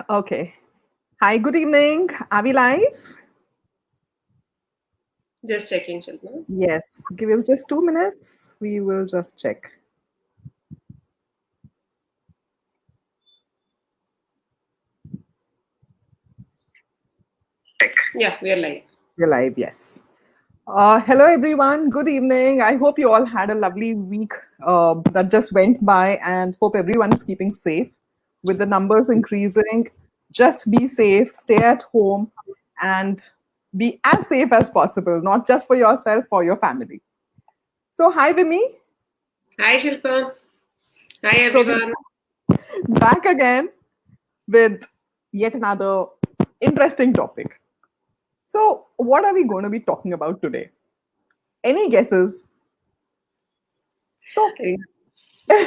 Okay. Hi, good evening. Are we live? Just checking, Shilpa. Yes. Give us just 2 minutes. We will just check. Yeah, we are live. We're live, yes. Hello, everyone. Good evening. I hope you all had a lovely week that just went by and hope everyone is keeping safe. With the numbers increasing, just be safe, stay at home, and be as safe as possible, not just for yourself, for your family. So, hi, Vimi. Hi, Shilpa. Hi, So, we're everyone. back again with yet another interesting topic. So, what are we going to be talking about today? Any guesses? So, I think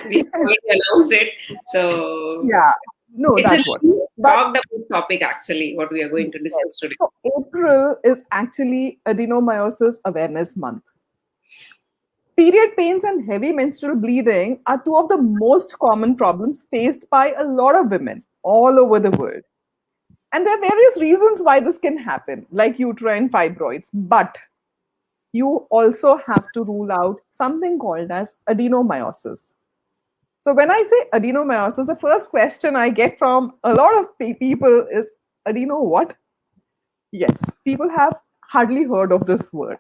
we have already announced it. So yeah, no, it's a that's what. But talked about topic, actually, what we are going to yes, discuss today. so April is actually Adenomyosis Awareness Month. Period pains and heavy menstrual bleeding are two of the most common problems faced by a lot of women all over the world. And there are various reasons why this can happen, like uterine fibroids. But you also have to rule out something called as adenomyosis. So when I say adenomyosis, the first question I get from a lot of people is adeno what? Yes, people have hardly heard of this word.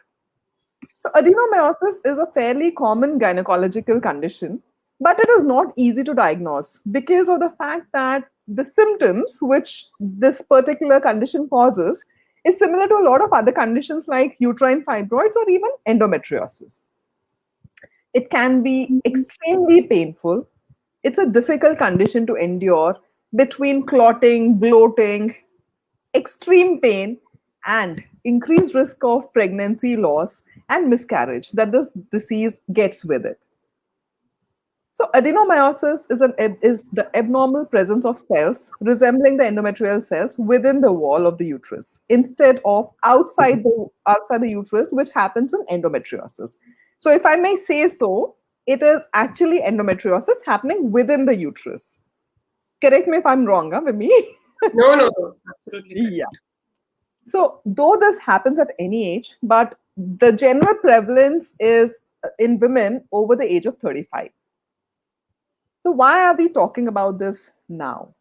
So adenomyosis is a fairly common gynecological condition, but it is not easy to diagnose because of the fact that the symptoms which this particular condition causes is similar to a lot of other conditions like uterine fibroids or even endometriosis. It can be extremely painful. It's a difficult condition to endure between clotting, bloating, extreme pain, and increased risk of pregnancy loss and miscarriage that this disease gets with it. So, adenomyosis is the abnormal presence of cells resembling the endometrial cells within the wall of the uterus instead of outside the uterus, which happens in endometriosis. So, if I may say so, it is actually endometriosis happening within the uterus. Correct me if I'm wrong, huh, Vimi? No, no, no. Absolutely Yeah. correct. So, though this happens at any age, but the general prevalence is in women over the age of 35. So, why are we talking about this now?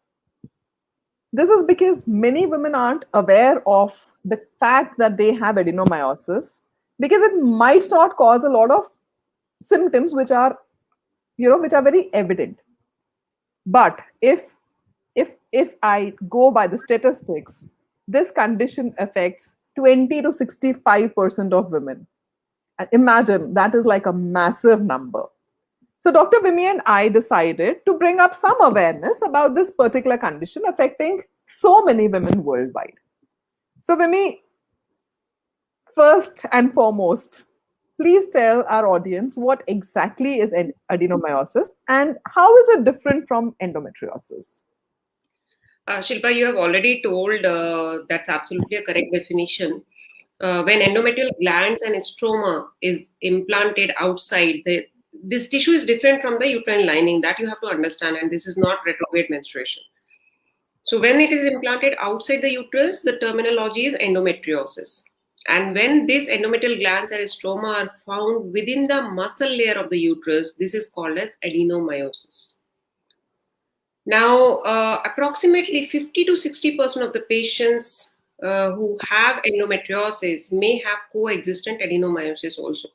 This is because many women aren't aware of the fact that they have adenomyosis because it might not cause a lot of symptoms which are very evident. But if I go by the statistics, this condition affects 20 to 65% of women. And imagine that is like a massive number. So Dr. Vimi and I decided to bring up some awareness about this particular condition affecting so many women worldwide. So Vimi, first and foremost, please tell our audience what exactly is adenomyosis and how is it different from endometriosis? Shilpa, you have already told that's absolutely a correct definition. When endometrial glands and stroma is implanted outside, this tissue is different from the uterine lining. That you have to understand, and this is not retrograde menstruation. So when it is implanted outside the uterus, the terminology is endometriosis. And when these endometrial glands and stroma are found within the muscle layer of the uterus, this is called as adenomyosis. Now, approximately 50 to 60% of the patients who have endometriosis may have coexistent adenomyosis also.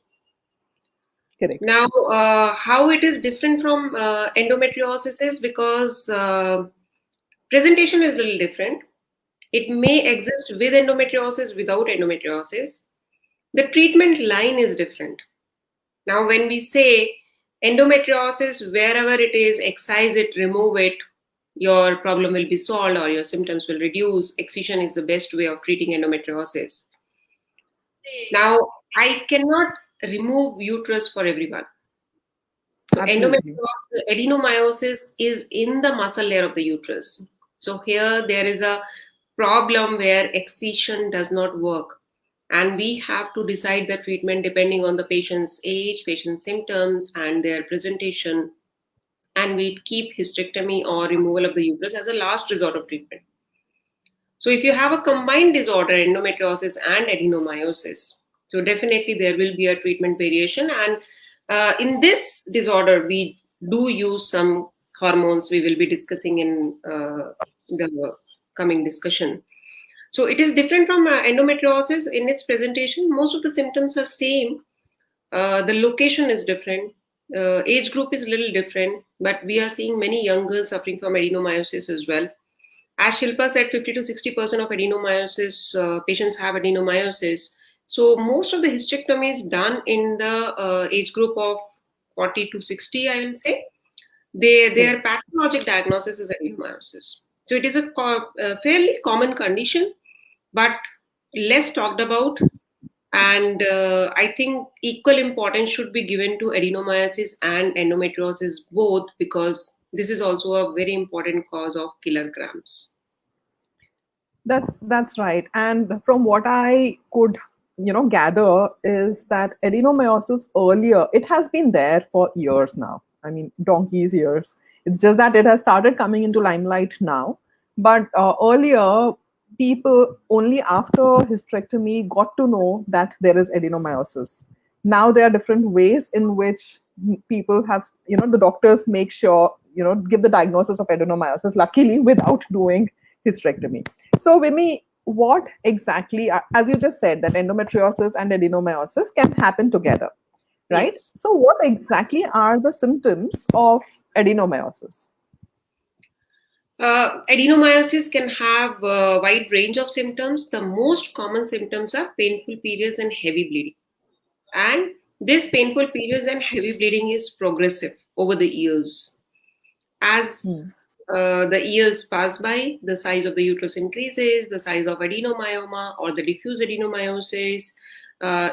Correct. Now, how it is different from endometriosis is because presentation is a little different. It may exist with endometriosis, without endometriosis. The treatment line is different. Now, when we say endometriosis, wherever it is, excise it, remove it, your problem will be solved or your symptoms will reduce. Excision is the best way of treating endometriosis. Now, I cannot remove uterus for everyone. So, Absolutely. adenomyosis is in the muscle layer of the uterus. So, here there is a problem where excision does not work. And we have to decide the treatment depending on the patient's age, patient's symptoms, and their presentation. and we keep hysterectomy or removal of the uterus as a last resort of treatment. So if you have a combined disorder, endometriosis and adenomyosis, so definitely there will be a treatment variation. And in this disorder, we do use some hormones we will be discussing in the coming discussion. So it is different from endometriosis in its presentation. Most of the symptoms are same. The location is different. Age group is a little different, but we are seeing many young girls suffering from adenomyosis as well. As Shilpa said, 50 to 60% of adenomyosis patients have adenomyosis. So most of the hysterectomy is done in the age group of 40 to 60, I will say. Their pathologic diagnosis is adenomyosis. So it is a fairly common condition, but less talked about. And I think equal importance should be given to adenomyosis and endometriosis both, because this is also a very important cause of killer cramps. That's right. And from what I could, gather is that adenomyosis earlier, it has been there for years now. I mean, donkey's years. It's just that it has started coming into limelight now. But earlier, people only after hysterectomy got to know that there is adenomyosis. Now there are different ways in which people have, the doctors make sure, give the diagnosis of adenomyosis, luckily without doing hysterectomy. So, Vimi, what exactly, as you just said, that endometriosis and adenomyosis can happen together, right? Yes. So, what exactly are the symptoms of adenomyosis? Adenomyosis can have a wide range of symptoms. The most common symptoms are painful periods and heavy bleeding. And this painful periods and heavy bleeding is progressive over the years. As Hmm. the years pass by, the size of the uterus increases, the size of adenomyoma or the diffuse adenomyosis,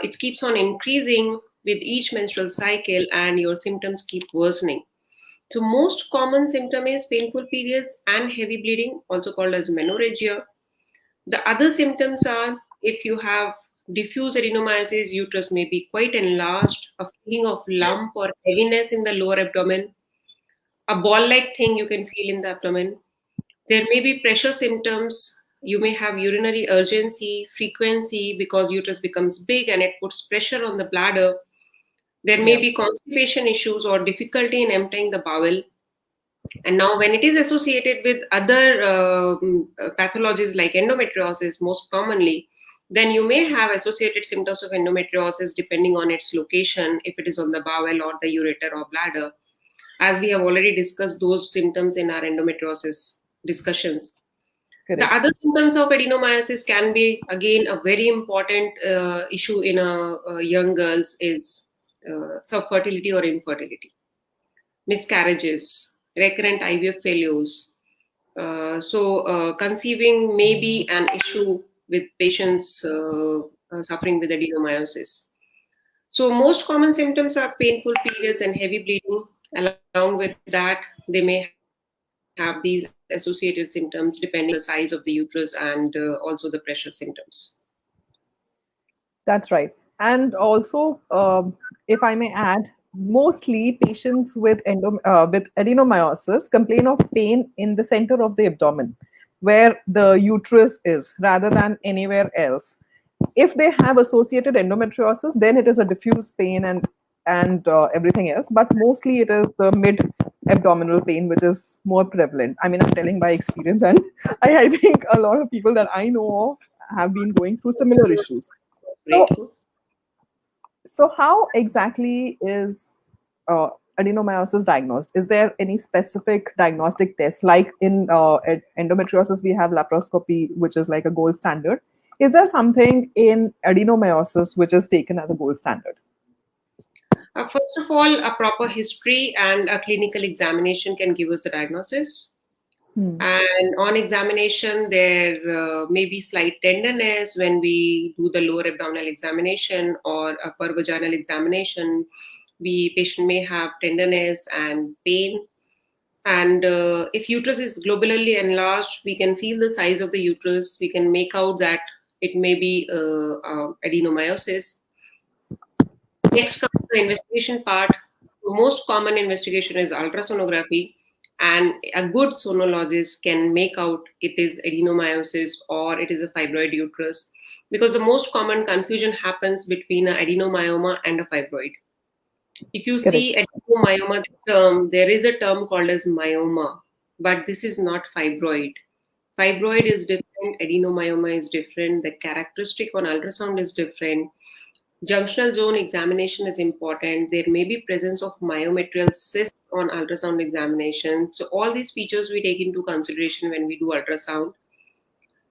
it keeps on increasing with each menstrual cycle, and your symptoms keep worsening. So most common symptom is painful periods and heavy bleeding, also called as menorrhagia. The other symptoms are, if you have diffuse adenomyosis, uterus may be quite enlarged, a feeling of lump or heaviness in the lower abdomen, a ball-like thing you can feel in the abdomen. There may be pressure symptoms. You may have urinary urgency, frequency, because uterus becomes big and it puts pressure on the bladder. There may Yeah. be constipation issues or difficulty in emptying the bowel. And now, when it is associated with other pathologies like endometriosis, most commonly, then you may have associated symptoms of endometriosis depending on its location, if it is on the bowel or the ureter or bladder, as we have already discussed those symptoms in our endometriosis discussions. The Correct. other symptoms of adenomyosis can be, again, a very important issue in young girls is subfertility or infertility, miscarriages, recurrent IVF failures. So conceiving may be an issue with patients suffering with adenomyosis. So most common symptoms are painful periods and heavy bleeding. Along with that, they may have these associated symptoms depending on the size of the uterus and also the pressure symptoms. That's right. And also, if I may add, mostly patients with adenomyosis complain of pain in the center of the abdomen, where the uterus is, rather than anywhere else. If they have associated endometriosis, then it is a diffuse pain and everything else. But mostly it is the mid abdominal pain which is more prevalent. I mean, I'm telling by experience, and I think a lot of people that I know of have been going through similar issues. Great. So, so how exactly is uh, adenomyosis diagnosed? Is there any specific diagnostic test? Like in endometriosis, we have laparoscopy, which is like a gold standard. Is there something in adenomyosis which is taken as a gold standard? First of all, a proper history and a clinical examination can give us the diagnosis. Hmm. And on examination, there may be slight tenderness when we do the lower abdominal examination or upper vaginal examination. The patient may have tenderness and pain. And if uterus is globularly enlarged, we can feel the size of the uterus. We can make out that it may be adenomyosis. Next comes the investigation part. most common investigation is ultrasonography, and a good sonologist can make out it is adenomyosis or it is a fibroid uterus, because the most common confusion happens between an adenomyoma and a fibroid. If you Correct. see adenomyoma term, there is a term called as myoma, but this is not fibroid. Fibroid is different, adenomyoma is different, the characteristic on ultrasound is different. Junctional zone examination is important. There may be presence of myometrial cyst on ultrasound examination. So all these features we take into consideration when we do ultrasound.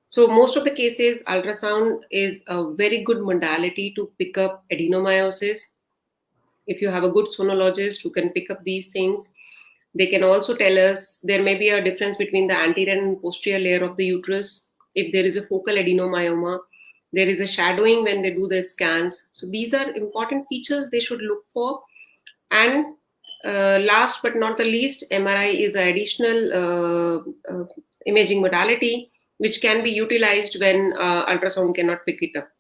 So most of the cases, ultrasound is a very good modality to pick up adenomyosis. If you have a good sonologist who can pick up these things, they can also tell us there may be a difference between the anterior and posterior layer of the uterus. If there is a focal adenomyoma, there is a shadowing when they do the scans. So these are important features they should look for. And last but not the least, MRI is an additional imaging modality which can be utilized when ultrasound cannot pick it up.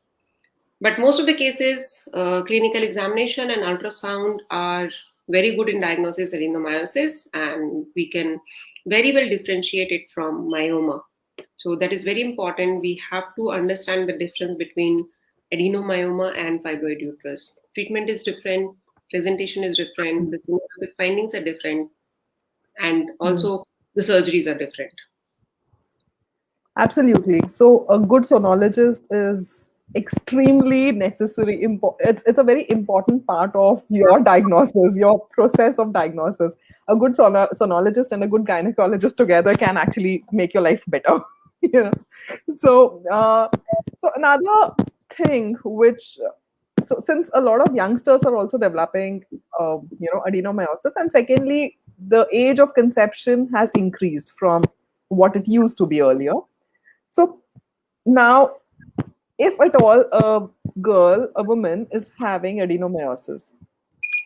But most of the cases, clinical examination and ultrasound are very good in diagnosis adenomyosis, and we can very well differentiate it from myoma. So that is very important. We have to understand the difference between adenomyoma and fibroid uterus. Treatment is different, presentation is different, the sonographic findings are different, and also the surgeries are different. Absolutely. So a good sonologist is extremely necessary. It's a very important part of your diagnosis, your process of diagnosis. A good sonologist and a good gynecologist together can actually make your life better. you know. So, so another thing which so since a lot of youngsters are also developing, adenomyosis, and secondly, the age of conception has increased from what it used to be earlier. So now, if at all a woman is having adenomyosis,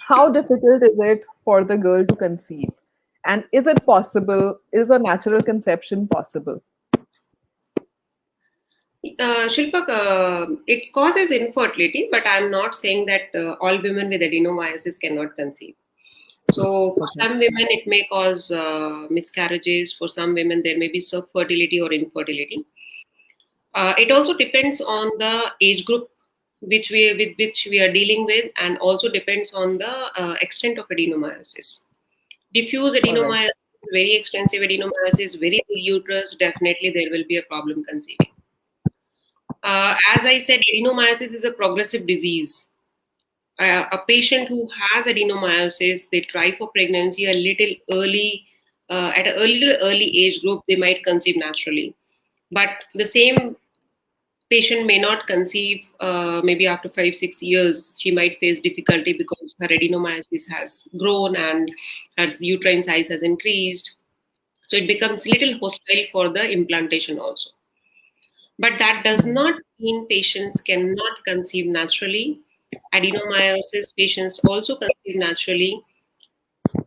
how difficult is it for the girl to conceive? And is it possible? Is a natural conception possible? Shilpak, it causes infertility, but I'm not saying that all women with adenomyosis cannot conceive. So for Okay. some women, it may cause miscarriages. For some women, there may be subfertility or infertility. It also depends on the age group with which we are dealing with, and also depends on the extent of adenomyosis. Diffuse All right. adenomyosis, very extensive adenomyosis, very big uterus, definitely there will be a problem conceiving. As I said, adenomyosis is a progressive disease. A patient who has adenomyosis, they try for pregnancy a little early, at a little early age group, they might conceive naturally. But the same patient may not conceive maybe after 5-6 years. She might face difficulty because her adenomyosis has grown and her uterine size has increased. So it becomes little hostile for the implantation also. But that does not mean patients cannot conceive naturally. Adenomyosis patients also conceive naturally.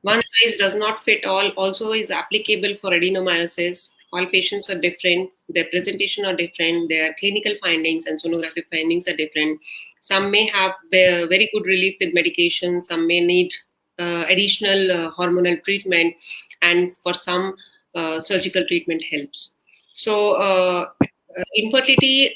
One size does not fit all also is applicable for adenomyosis. All patients are different, their presentation are different, their clinical findings and sonographic findings are different. Some may have very good relief with medication, some may need additional hormonal treatment, and for some, surgical treatment helps. So, infertility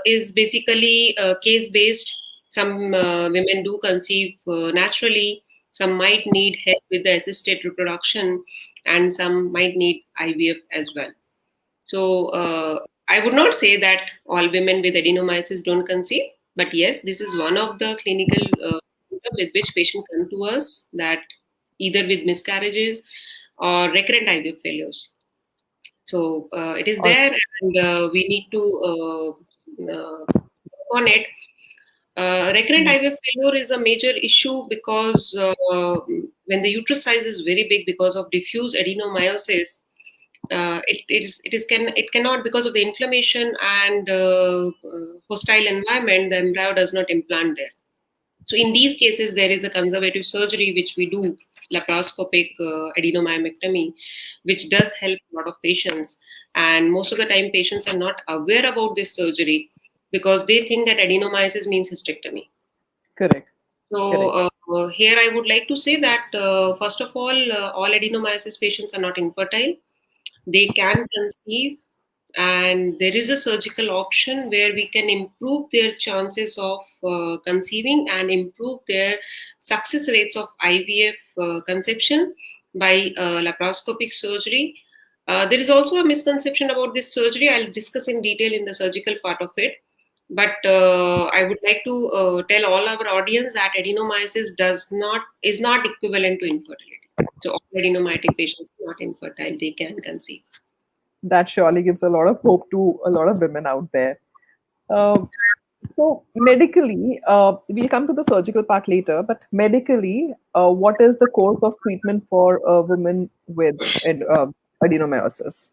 is basically case based. Some women do conceive naturally, some might need help with the assisted reproduction, and some might need IVF as well. So I would not say that all women with adenomyosis don't conceive, but yes, this is one of the clinical symptoms with which patients come to us, that either with miscarriages or recurrent IVF failures. So it is All there, and we need to work on it. Recurrent right. IVF failure is a major issue because when the uterus size is very big because of diffuse adenomyosis, it cannot, because of the inflammation and hostile environment, the embryo does not implant there. So in these cases, there is a conservative surgery which we do, laparoscopic adenomyomectomy, which does help a lot of patients. And most of the time, patients are not aware about this surgery because they think that adenomyosis means hysterectomy. Correct. So Correct. Here I would like to say that first of all adenomyosis patients are not infertile. They can conceive, and there is a surgical option where we can improve their chances of conceiving and improve their success rates of IVF conception by laparoscopic surgery. There is also a misconception about this surgery. I'll discuss in detail in the surgical part of it. But I would like to tell all our audience that adenomyosis is not equivalent to infertility. So all adenomyotic patients are not infertile; they can conceive. That surely gives a lot of hope to a lot of women out there. Uh, so medically, we'll come to the surgical part later, but medically, what is the course of treatment for a woman with adenomyosis?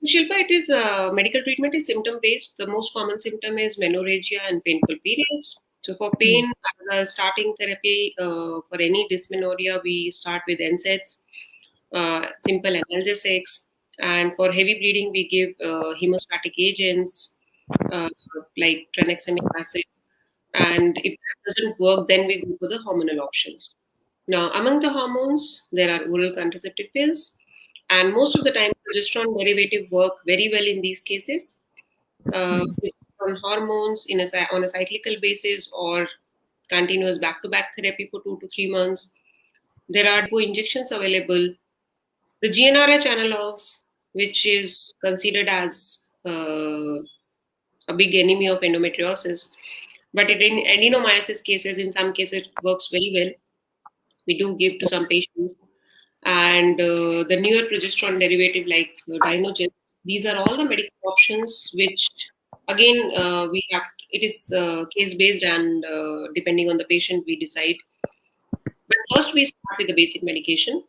Shilpa, it is medical treatment is symptom based. The most common symptom is menorrhagia and painful periods. So for Hmm. pain, as a starting therapy for any dysmenorrhea, we start with NSAIDs, simple analgesics, and for heavy bleeding, we give hemostatic agents uh, like tranexamic acid. And if that doesn't work, then we go for the hormonal options. Now, among the hormones, there are oral contraceptive pills, and most of the time, progesterone derivative work very well in these cases. Hmm. On hormones on a cyclical basis or continuous back-to-back therapy for 2 to 3 months. There are depot injections available. The GnRH analogs, which is considered as a big enemy of endometriosis, but in adenomyosis cases, in some cases, it works very well. We do give to some patients. And the newer progesterone derivative like Dinogen, these are all the medical options which, again, we have. It is case based and depending on the patient, we decide. But first, we start with the basic medication,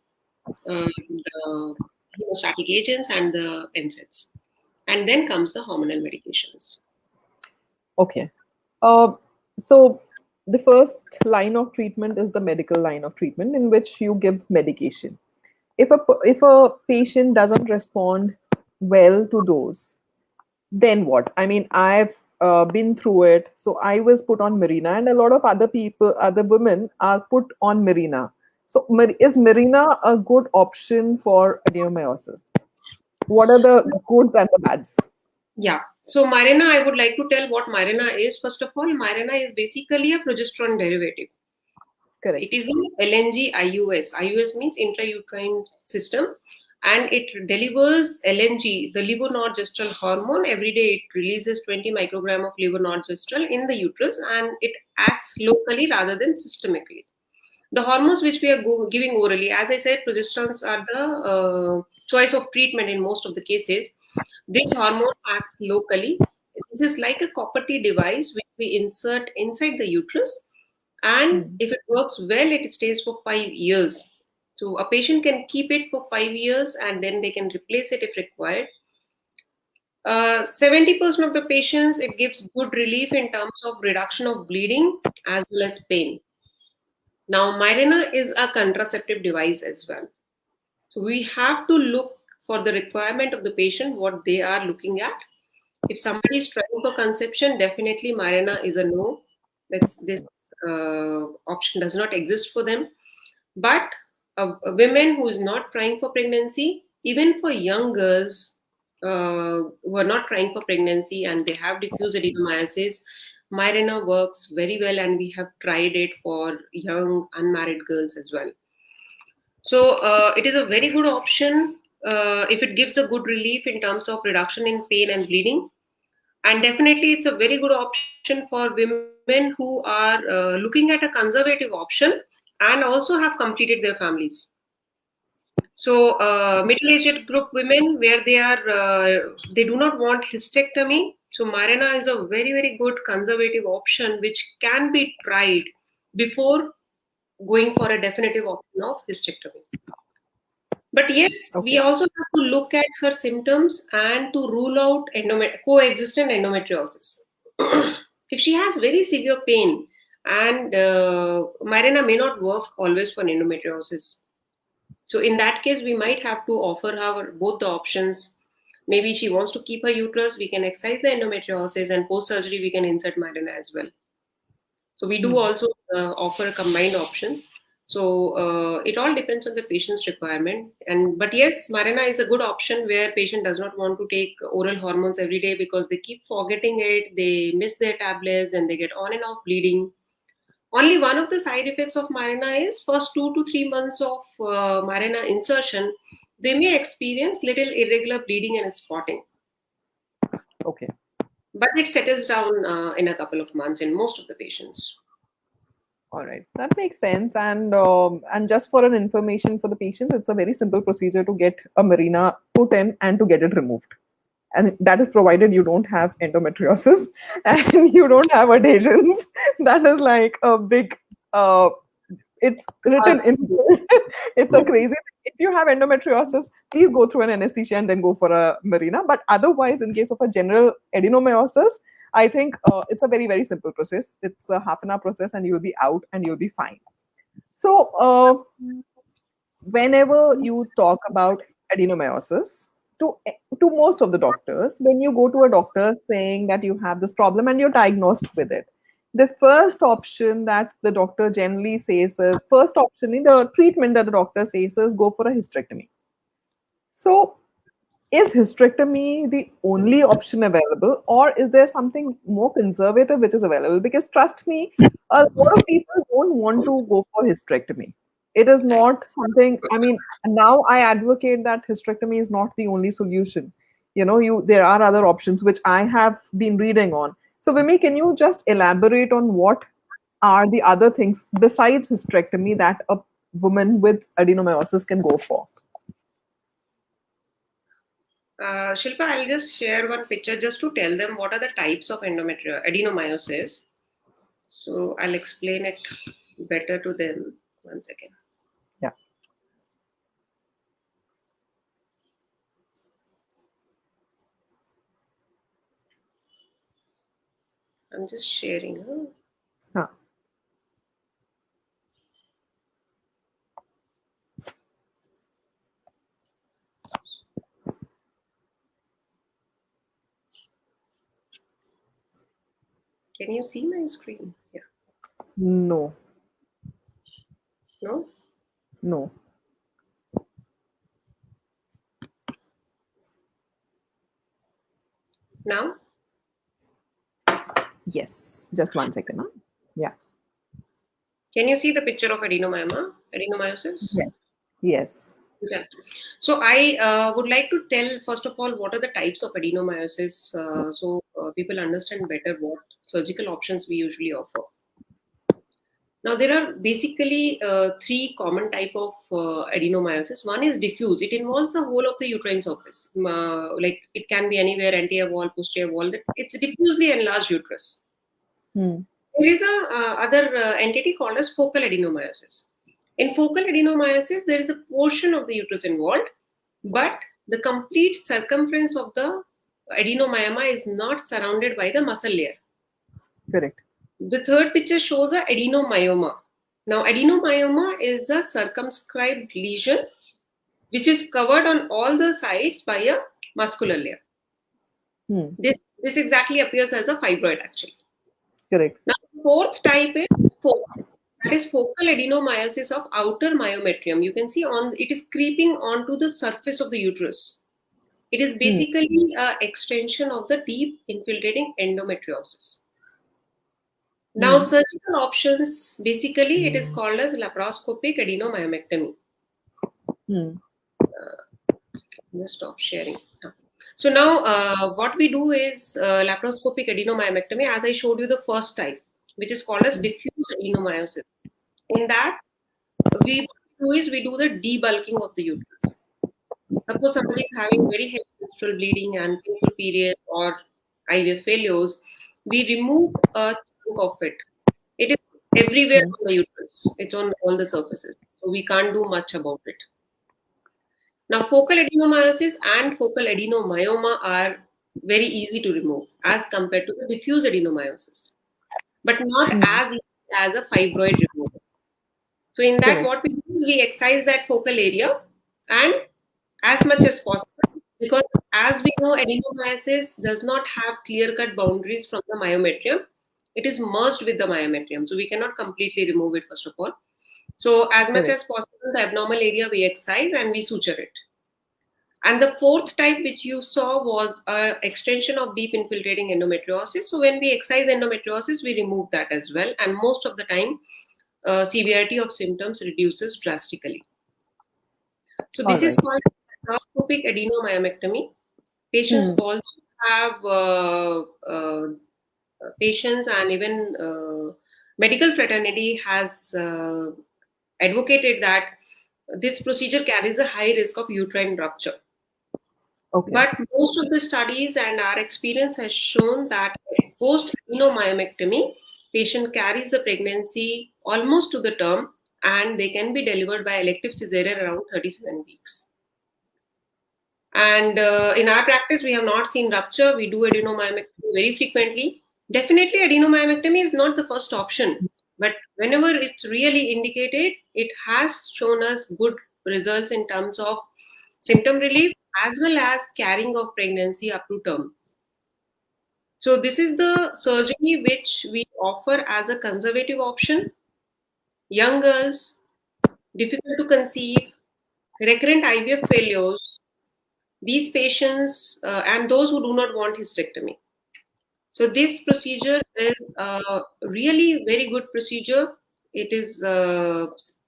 the hemostatic agents, and the NSAIDs, and then comes the hormonal medications. Okay. Uh, so the first line of treatment is the medical line of treatment in which you give medication. If a patient doesn't respond well to those, then what? I mean, I've been through it. So I was put on Marina, and a lot of other people, other women are put on Marina. So is Marina a good option for adenomyosis? What are the goods and the bads? Yeah. So Marina, I would like to tell what Marina is. First of all, Marina is basically a progesterone derivative. Correct. It is in LNG IUS. IUS means intrauterine system, and it delivers LNG, the levonorgestrel hormone. Every day it releases 20 microgram of levonorgestrel in the uterus, and it acts locally rather than systemically. The hormones which we are giving orally, as I said, progesterones are the choice of treatment in most of the cases. This hormone acts locally. This is like a copper T device which we insert inside the uterus, and Hmm. if it works well, it stays for 5 years. So a patient can keep it for 5 years and then they can replace it if required. 70% of the patients, it gives good relief in terms of reduction of bleeding as well as pain. Now, Mirena is a contraceptive device as well. So we have to look for the requirement of the patient, what they are looking at. If somebody is trying for conception, definitely Mirena is a no. This option does not exist for them. But a women who is not trying for pregnancy, even for young girls who are not trying for pregnancy and they have diffuse adenomyosis, Mirena works very well, and we have tried it for young unmarried girls as well. So it is a very good option if it gives a good relief in terms of reduction in pain and bleeding. And definitely, it's a very good option for women who are looking at a conservative option and also have completed their families. So, middle-aged group women where they do not want hysterectomy. So, Marina is a very very good conservative option which can be tried before going for a definitive option of hysterectomy. But yes, we Okay. also have to look at her symptoms and to rule out coexistent endometriosis. If she has very severe pain, and Mirena may not work always for endometriosis. So in that case, we might have to offer her both the options. Maybe she wants to keep her uterus, we can excise the endometriosis, and post surgery we can insert Mirena as well. So we do also offer combined options. So it all depends on the patient's requirement. But yes, Marina is a good option where patient does not want to take oral hormones every day because they keep forgetting it, they miss their tablets, and they get on and off bleeding. Only one of the side effects of Marina is first 2 to 3 months of Marina insertion, they may experience little irregular bleeding and spotting, Okay. but it settles down in a couple of months in most of the patients. All right, that makes sense. And just for an information for the patients, it's a very simple procedure to get a Marina put in and to get it removed. And that is provided you don't have endometriosis and you don't have adhesions. That is like a big uh, it's written in Us. it's a crazy thing. If you have endometriosis, please go through an anesthesia and then go for a Marina. But otherwise, in case of a general adenomyosis, I think it's a very, very simple process. It's a half an hour process and you'll be out and you'll be fine. So whenever you talk about adenomyosis, to most of the doctors, when you go to a doctor saying that you have this problem and you're diagnosed with it, the first option that the doctor generally says is first option in the treatment that the doctor says is go for a hysterectomy. So is hysterectomy the only option available, or is there something more conservative which is available? Because trust me, a lot of people don't want to go for hysterectomy. It is Right. not something, I mean, now I advocate that hysterectomy is not the only solution. There are other options which I have been reading on. So, Vimi, can you just elaborate on what are the other things besides hysterectomy that a woman with adenomyosis can go for? Shilpa, I'll just share one picture just to tell them what are the types of adenomyosis. So I'll explain it better to them. One second. Yeah. I'm just sharing. Huh. Can you see my screen? Yeah. No, No? no. Now? Yes, just 1 second. Huh? Yeah. Can you see the picture of adenomyosis? Yes. Yes. Yeah. So I would like to tell first of all what are the types of adenomyosis, so people understand better what surgical options we usually offer. Now there are basically three common type of adenomyosis. One is diffuse. It involves the whole of the uterine surface. Like it can be anywhere, anterior wall, posterior wall. It's a diffusely enlarged uterus. Hmm. There is a other entity called as focal adenomyosis. In focal adenomyosis, there is a portion of the uterus involved, but the complete circumference of the adenomyoma is not surrounded by the muscle layer. Correct. The third picture shows a adenomyoma. Now, adenomyoma is a circumscribed lesion which is covered on all the sides by a muscular layer. Hmm. This exactly appears as a fibroid actually. Correct. Now, the fourth type is focal. That is focal adenomyosis of outer myometrium. You can see on it is creeping onto the surface of the uterus. It is Hmm. basically an extension of the deep infiltrating endometriosis. Now, Hmm. surgical options basically it is called as laparoscopic adenomyomectomy. Hmm. Just stop sharing. So now, what we do is laparoscopic adenomyomectomy. As I showed you, the first type, which is called as diffuse adenomyosis. In that, we do the debulking of the uterus. Suppose somebody is having very heavy menstrual bleeding and painful period or IVF failures, we remove a chunk of it. It is everywhere Hmm. on the uterus. It's on all the surfaces. So we can't do much about it. Now, focal adenomyosis and focal adenomyoma are very easy to remove as compared to the diffuse adenomyosis, but not Hmm. as easy as a fibroid removal. So, in that, Correct. what we do is we excise that focal area and as much as possible because, as we know, adenomyosis does not have clear cut boundaries from the myometrium. it is merged with the myometrium. So we cannot completely remove it, first of all. So as much Correct. as possible, the abnormal area we excise and we suture it. And the fourth type, which you saw, was a extension of deep infiltrating endometriosis. So when we excise endometriosis, we remove that as well. And most of the time, severity of symptoms reduces drastically. So All this is right. called laparoscopic adenomyomectomy. Patients Hmm. also have patients, and even medical fraternity has advocated that this procedure carries a high risk of uterine rupture. Okay. But most of the studies and our experience has shown that post adenomyomectomy, patient carries the pregnancy almost to the term, and they can be delivered by elective cesarean around 37 weeks. And in our practice, we have not seen rupture. We do adenomyomectomy very frequently. Definitely, adenomyomectomy is not the first option, but whenever it's really indicated, it has shown us good results in terms of symptom relief as well as carrying of pregnancy up to term. So, this is the surgery which we offer as a conservative option. Young girls, difficult to conceive, recurrent IVF failures, these patients, and those who do not want hysterectomy. So this procedure is a really very good procedure. It is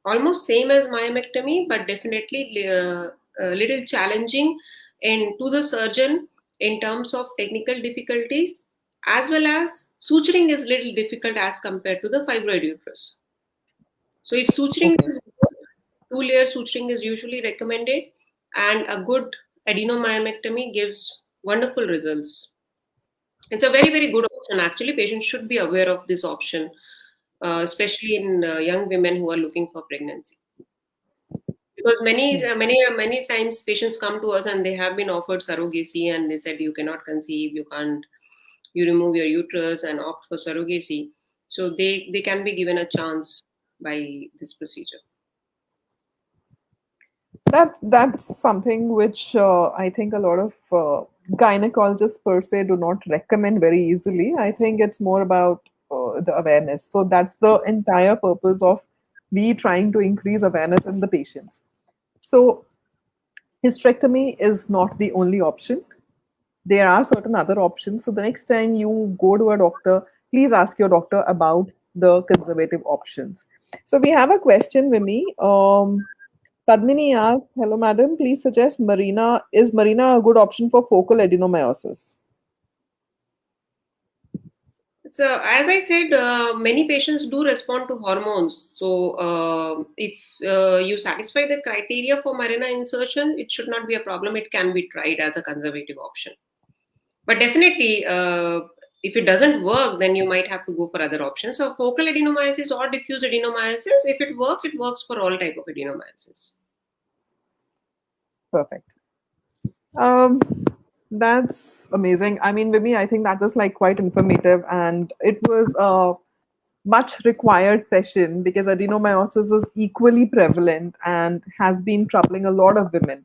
almost same as myomectomy, but definitely a little challenging and to the surgeon in terms of technical difficulties, as well as suturing is little difficult as compared to the fibroid uterus. So if suturing Okay. is good, two-layer suturing is usually recommended, and a good adenomyomectomy gives wonderful results. It's a very, very good option. Actually, patients should be aware of this option, especially in young women who are looking for pregnancy. Because Hmm. many times patients come to us and they have been offered surrogacy, and they said you cannot conceive, you can't, you remove your uterus and opt for surrogacy. So they can be given a chance by this procedure. That's something which I think a lot of gynecologists per se do not recommend very easily. I think it's more about the awareness. So that's the entire purpose of we trying to increase awareness in the patients. So hysterectomy is not the only option. There are certain other options. So the next time you go to a doctor, please ask your doctor about the conservative options. So we have a question, Vimi. Padmini asks, hello madam, please suggest Marina. Is Marina a good option for focal adenomyosis? So, as I said, many patients do respond to hormones. So, if you satisfy the criteria for Marina insertion, it should not be a problem. It can be tried as a conservative option. But definitely, if it doesn't work, then you might have to go for other options. So, focal adenomyosis or diffuse adenomyosis, if it works for all type of adenomyosis. Perfect. Um, that's amazing. I mean, Vimi, I think that was like quite informative, and it was a much required session because adenomyosis is equally prevalent and has been troubling a lot of women.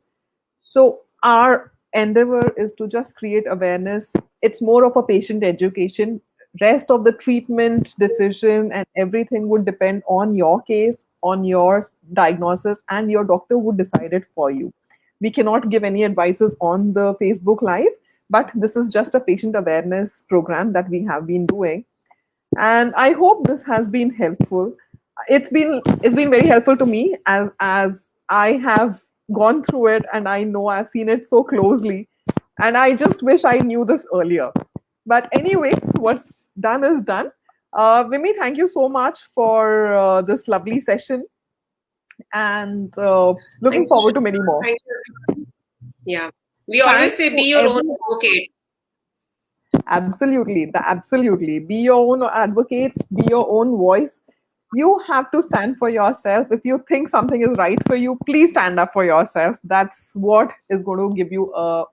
So our endeavor is to just create awareness. It's more of a patient education. Rest of the treatment decision and everything would depend on your case, on your diagnosis, and your doctor would decide it for you. We cannot give any advices on the Facebook Live, but this is just a patient awareness program that we have been doing, and I hope this has been helpful. It's been very helpful to me as I have gone through it and I know I've seen it so closely, and I just wish I knew this earlier. But anyways, what's done is done. Vimi, thank you so much for this lovely session, and looking Thank you, forward to many Shweta. more. Thank you, everyone. Yeah. We always Thanks say be to your own everyone. advocate. Absolutely. Be your own advocate, be your own voice. You have to stand for yourself. If you think something is right for you, please stand up for yourself. That's what is going to give you a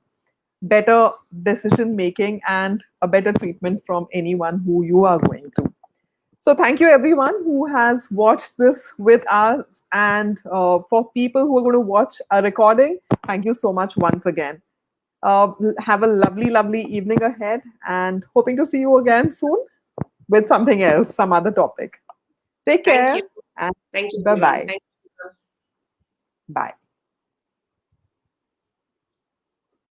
better decision making and a better treatment from anyone who you are going to. So, thank you everyone who has watched this with us. And for people who are going to watch a recording, thank you so much once again. Have a lovely, lovely evening ahead and hoping to see you again soon. with something else, some other topic. Take Thank you. care and Thank you, bye everyone. bye. Thank you. Bye.